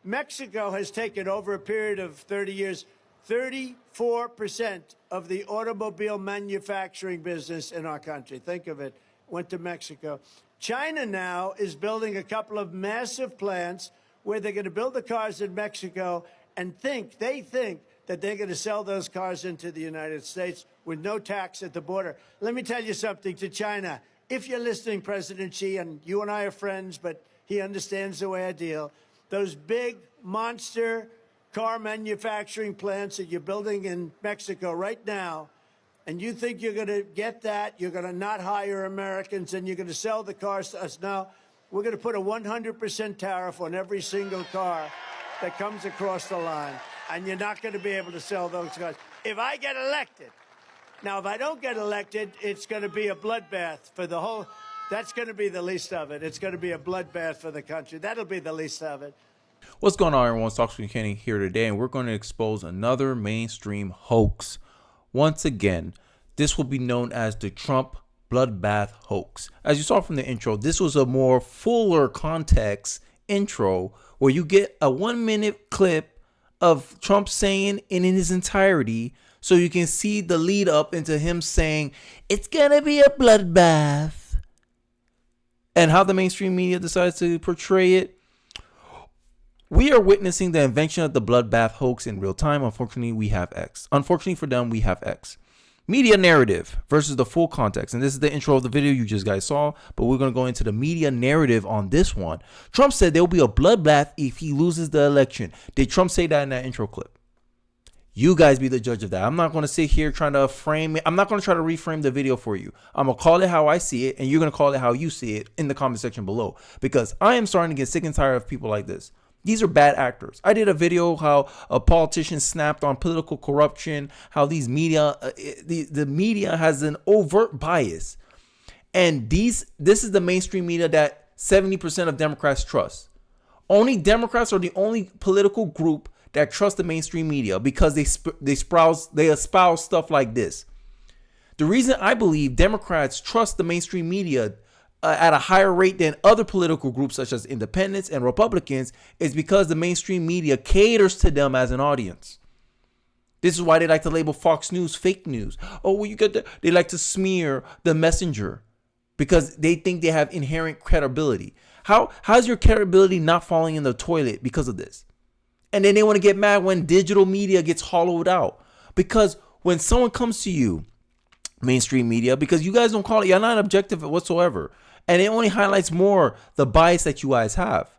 Mexico has taken, over a period of 30 years, 34% of the automobile manufacturing business in our country. Think of it, went to Mexico. China now is building a couple of massive plants where they're going to build the cars in Mexico and they think that they're going to sell those cars into the United States with no tax at the border. Let me tell you something to China. If you're listening, President Xi, and you and I are friends, but he understands the way I deal, those big monster car manufacturing plants that you're building in Mexico right now, and you think you're going to get that, you're going to not hire Americans, and you're going to sell the cars to us. Now, we're going to put a 100% tariff on every single car that comes across the line, and you're not going to be able to sell those cars. If I get elected, now, if I don't get elected, it's going to be a bloodbath for the whole, that's going to be the least of it. It's going to be a bloodbath for the country. That'll be the least of it. What's going on, everyone? Talks with Kenny here today, and we're going to expose another mainstream hoax. Once again, this will be known as the Trump Bloodbath hoax. As you saw from the intro, this was a more fuller context intro where you get a 1-minute clip of Trump saying in his entirety, so you can see the lead up into him saying it's gonna be a bloodbath, and how the mainstream media decides to portray it. We are witnessing the invention of the bloodbath hoax in real time. Unfortunately, we have X. Unfortunately for them, we have X. Media narrative versus the full context. And this is the intro of the video you just guys saw, but we're going to go into the media narrative on this one. Trump said there will be a bloodbath if he loses the election. Did Trump say that in that intro clip? You guys be the judge of that. I'm not going to sit here trying to frame it. I'm not going to try to reframe the video for you. I'm going to call it how I see it, and you're going to call it how you see it in the comment section below, because I am starting to get sick and tired of people like this. These are bad actors. I did a video how a politician snapped on political corruption, how these media, the media has an overt bias. And this is the mainstream media that 70% of Democrats trust. Only Democrats are the only political group that trust the mainstream media because they espouse stuff like this. The reason I believe Democrats trust the mainstream media at a higher rate than other political groups such as independents and Republicans is because the mainstream media caters to them as an audience. This is why they like to label Fox News fake news. Oh, well, they like to smear the messenger because they think they have inherent credibility. How's your credibility not falling in the toilet because of this? And then they want to get mad when digital media gets hollowed out, because when someone comes to you, mainstream media, because you guys don't call it, you're not objective whatsoever. And it only highlights more the bias that you guys have.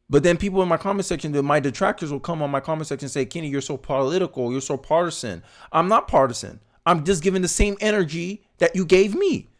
But then people in my comment section, my detractors will come on my comment section and say, Kenny, you're so political. You're so partisan. I'm not partisan. I'm just giving the same energy that you gave me.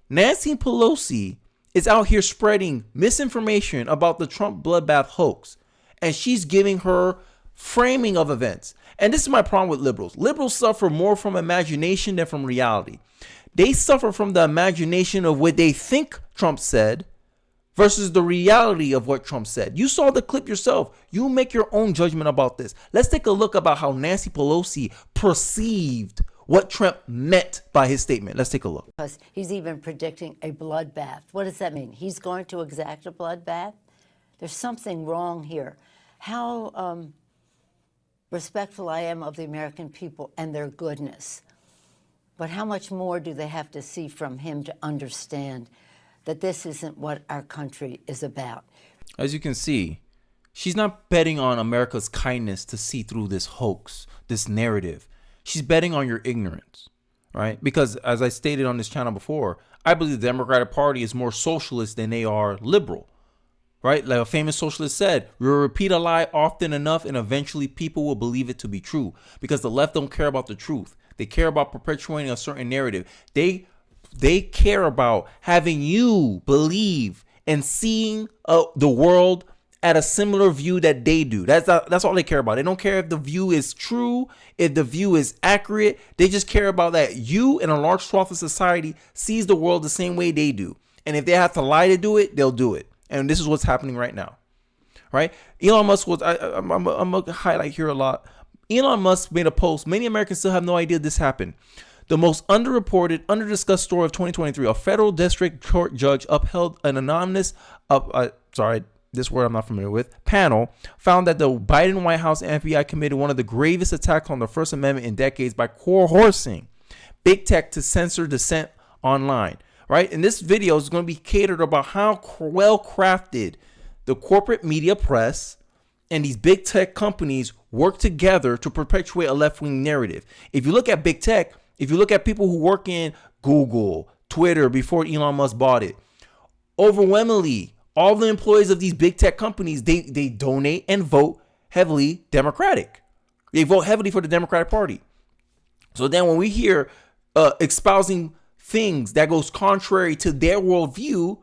Nancy Pelosi is out here spreading misinformation about the Trump bloodbath hoax. And she's giving her framing of events. And this is my problem with liberals. Liberals suffer more from imagination than from reality. They suffer from the imagination of what they think Trump said versus the reality of what Trump said. You saw the clip yourself. You make your own judgment about this. Let's take a look about how Nancy Pelosi perceived what Trump meant by his statement. Let's take a look. Because he's even predicting a bloodbath. What does that mean? He's going to exact a bloodbath? There's something wrong here. How respectful I am of the American people and their goodness. But how much more do they have to see from him to understand that this isn't what our country is about? As you can see, she's not betting on America's kindness to see through this hoax, this narrative. She's betting on your ignorance, right? Because as I stated on this channel before, I believe the Democratic Party is more socialist than they are liberal. Right? Like a famous socialist said, you'll repeat a lie often enough and eventually people will believe it to be true, because the left don't care about the truth. They care about perpetuating a certain narrative. They care about having you believe and seeing the world at a similar view that they do. That's all they care about. They don't care if the view is true, if the view is accurate. They just care about that you and a large swath of society sees the world the same way they do. And if they have to lie to do it, they'll do it. And this is what's happening right now, right? Elon Musk was, I'm going to highlight here a lot. Elon Musk made a post. Many Americans still have no idea this happened. The most underreported, underdiscussed story of 2023. A federal district court judge upheld an anonymous, this word I'm not familiar with, panel found that the Biden White House and FBI committed one of the gravest attacks on the First Amendment in decades by coercing big tech to censor dissent online, right? And this video is going to be catered about how well crafted the corporate media press and these big tech companies work together to perpetuate a left-wing narrative. If you look at big tech, if you look at people who work in Google, Twitter before Elon Musk bought it, overwhelmingly, all the employees of these big tech companies, they donate and vote heavily Democratic. They vote heavily for the Democratic Party. So then when we hear espousing things that goes contrary to their worldview,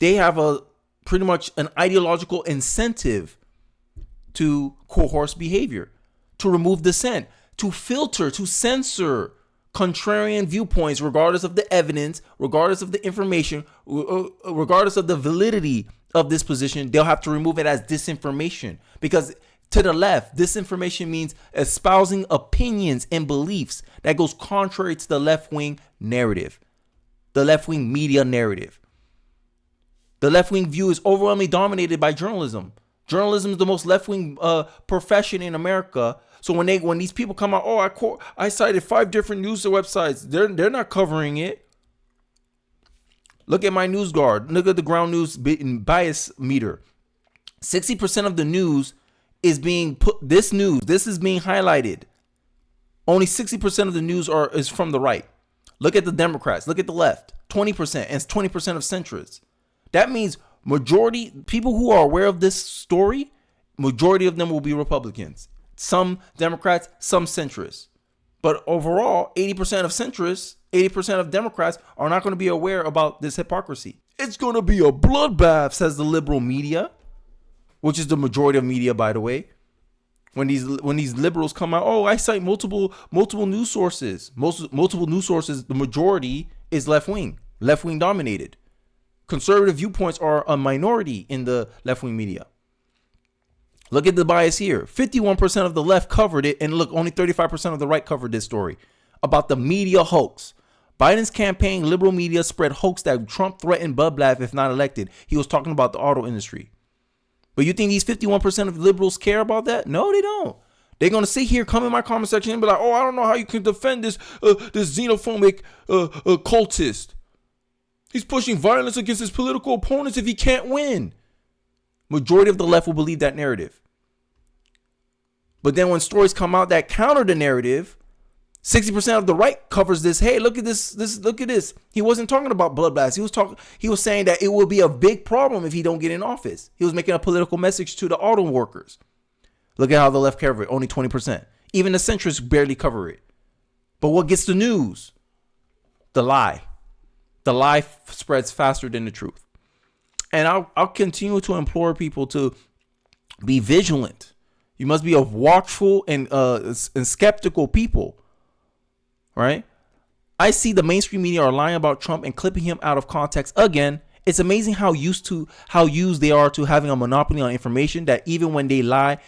they have a pretty much an ideological incentive to coerce behavior, to remove dissent, to filter, to censor contrarian viewpoints, regardless of the evidence, regardless of the information, regardless of the validity of this position. They'll have to remove it as disinformation, because to the left, disinformation means espousing opinions and beliefs that goes contrary to the left-wing narrative, the left-wing media narrative. The left-wing view is overwhelmingly dominated by journalism. Journalism is the most left-wing profession in America. So when these people come out, I cited 5 different news websites. They're not covering it. Look at my NewsGuard. Look at the ground news bias meter. 60% of the news is being put. This is being highlighted. Only 60% of the news is from the right. Look at the Democrats. Look at the left. 20%, and it's 20% of centrists. That means majority people who are aware of this story, majority of them will be Republicans. Some Democrats, some centrists. But overall, 80% of centrists, 80% of Democrats are not going to be aware about this hypocrisy. It's going to be a bloodbath, says the liberal media, which is the majority of media, by the way. When these liberals come out, I cite multiple news sources. Multiple news sources, the majority is left-wing dominated. Conservative viewpoints are a minority in the left-wing media. Look at the bias here. 51% of the left covered it, and look, only 35% of the right covered this story about the media hoax. Biden's campaign, liberal media spread hoax that Trump threatened bloodbath if not elected. He was talking about the auto industry. But you think these 51% of liberals care about that? No, they don't. They're going to sit here, come in my comment section and be like, I don't know how you can defend this xenophobic cultist. He's pushing violence against his political opponents if he can't win. Majority of the left will believe that narrative. But then when stories come out that counter the narrative, 60% of the right covers this. Hey, look at this. Look at this. He wasn't talking about bloodbaths. He was saying that it will be a big problem if he don't get in office. He was making a political message to the auto workers. Look at how the left cover it. Only 20%. Even the centrists barely cover it. But what gets the news? The lie. The lie spreads faster than the truth. And I'll continue to implore people to be vigilant. You must be a watchful and skeptical people, right? I see the mainstream media are lying about Trump and clipping him out of context again. It's amazing how used they are to having a monopoly on information that even when they lie,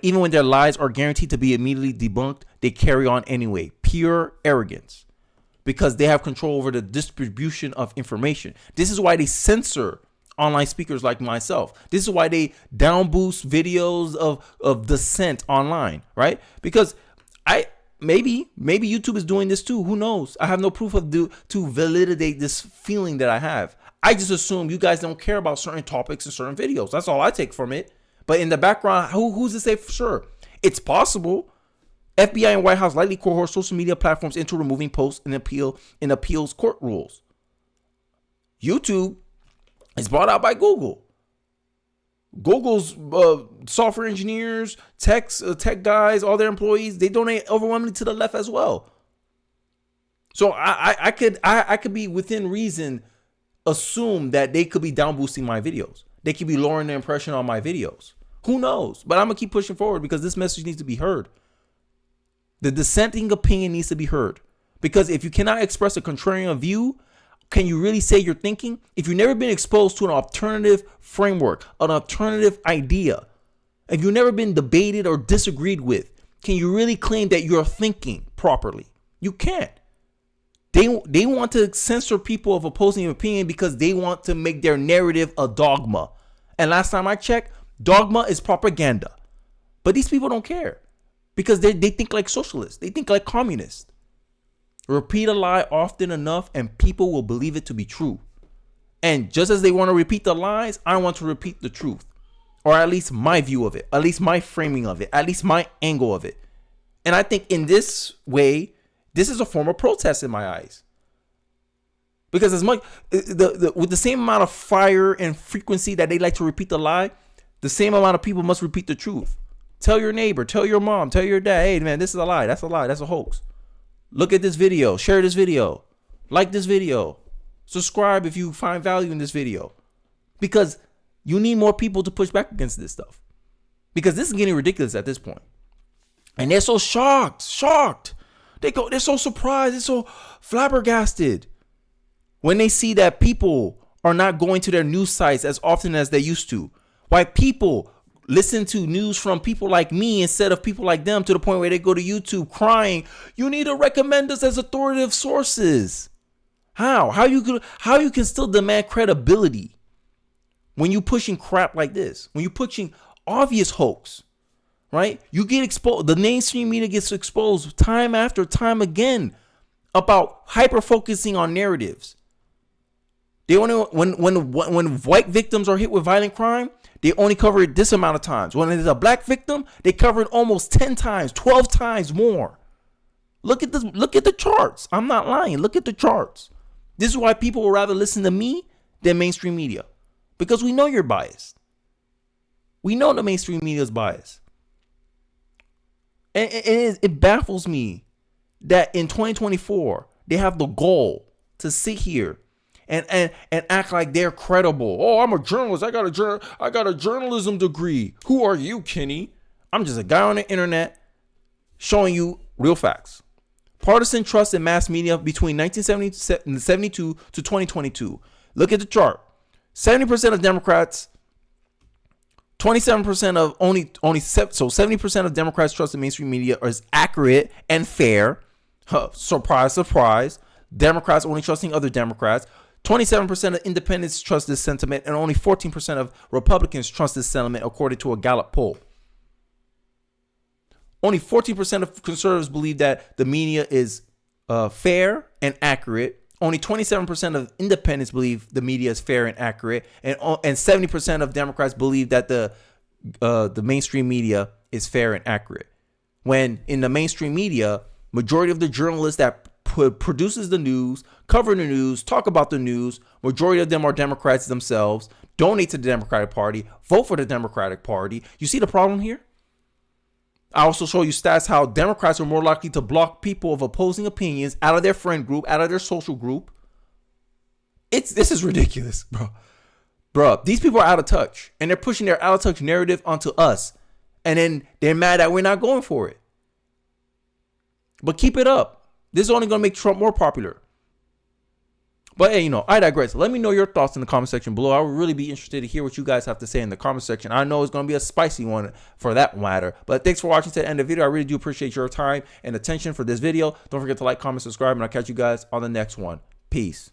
even when their lies are guaranteed to be immediately debunked, they carry on anyway. Pure arrogance, because they have control over the distribution of information. This is why they censor online speakers like myself. This is why they down boost videos of dissent online, right? Because maybe YouTube is doing this too. Who knows? I have no proof to validate this feeling that I have. I just assume you guys don't care about certain topics and certain videos. That's all I take from it. But in the background, who's to say for sure? It's possible. FBI and White House likely coerce social media platforms into removing posts and appeals court rules. YouTube is brought out by Google. Google's software engineers, tech guys, all their employees, they donate overwhelmingly to the left as well. So I could be within reason assume that they could be down boosting my videos. They could be lowering their impression on my videos. Who knows? But I'm gonna keep pushing forward because this message needs to be heard. The dissenting opinion needs to be heard. Because if you cannot express a contrarian view, can you really say you're thinking? If you've never been exposed to an alternative framework, an alternative idea, if you've never been debated or disagreed with, can you really claim that you're thinking properly? You can't. They want to censor people of opposing opinion because they want to make their narrative a dogma. And last time I checked, dogma is propaganda. But these people don't care because they think like socialists. They think like communists. Repeat a lie often enough and people will believe it to be true. And just as they want to repeat the lies, I want to repeat the truth. Or at least my view of it, at least my framing of it, at least my angle of it. And I think in this way, this is a form of protest in my eyes. Because as much with the same amount of fire and frequency that they like to repeat the lie, the same amount of people must repeat the truth. Tell your neighbor, tell your mom, tell your dad, hey man, this is a lie, that's a lie, that's a hoax. Look at this video, share this video, like this video, subscribe if you find value in this video. Because you need more people to push back against this stuff. Because this is getting ridiculous at this point. And they're so shocked. They're so surprised, they're so flabbergasted when they see that people are not going to their news sites as often as they used to. Why people listen to news from people like me instead of people like them, to the point where they go to YouTube crying, you need to recommend us as authoritative sources. How you can still demand credibility when you pushing crap like this, when you pushing obvious hoax, right? You get exposed. The mainstream media gets exposed time after time again about hyper focusing on narratives. They only when white victims are hit with violent crime, they only cover it this amount of times. When it's a black victim, they cover it almost 10 times, 12 times more. Look at this. Look at the charts. I'm not lying. Look at the charts. This is why people will rather listen to me than mainstream media, because we know you're biased. We know the mainstream media is biased, and it baffles me that in 2024 they have the goal to sit here and act like they're credible. Oh, I'm a journalist. I got a journalism degree. Who are you, Kenny? I'm just a guy on the internet showing you real facts. Partisan trust in mass media between 1972 to 2022. Look at the chart. 70% of Democrats, 27% of only 70% of Democrats trust the mainstream media is accurate and fair. Surprise, surprise. Democrats only trusting other Democrats. 27% of independents trust this sentiment, and only 14% of Republicans trust this sentiment, according to a Gallup poll. Only 14% of conservatives believe that the media is fair and accurate. Only 27% of independents believe the media is fair and accurate, and 70% of Democrats believe that the mainstream media is fair and accurate. When in the mainstream media, majority of the journalists that produces the news, cover the news, talk about the news, majority of them are Democrats themselves, donate to the Democratic Party, vote for the Democratic Party. You see the problem here? I also show you stats how Democrats are more likely to block people of opposing opinions out of their friend group, out of their social group. This is ridiculous, bro. These people are out of touch, and they're pushing their out of touch narrative onto us, and then they're mad that we're not going for it. But keep it up. This is only going to make Trump more popular. But hey, I digress. Let me know your thoughts in the comment section below. I would really be interested to hear what you guys have to say in the comment section. I know it's going to be a spicy one for that matter. But thanks for watching to the end of the video. I really do appreciate your time and attention for this video. Don't forget to like, comment, subscribe, and I'll catch you guys on the next one. Peace.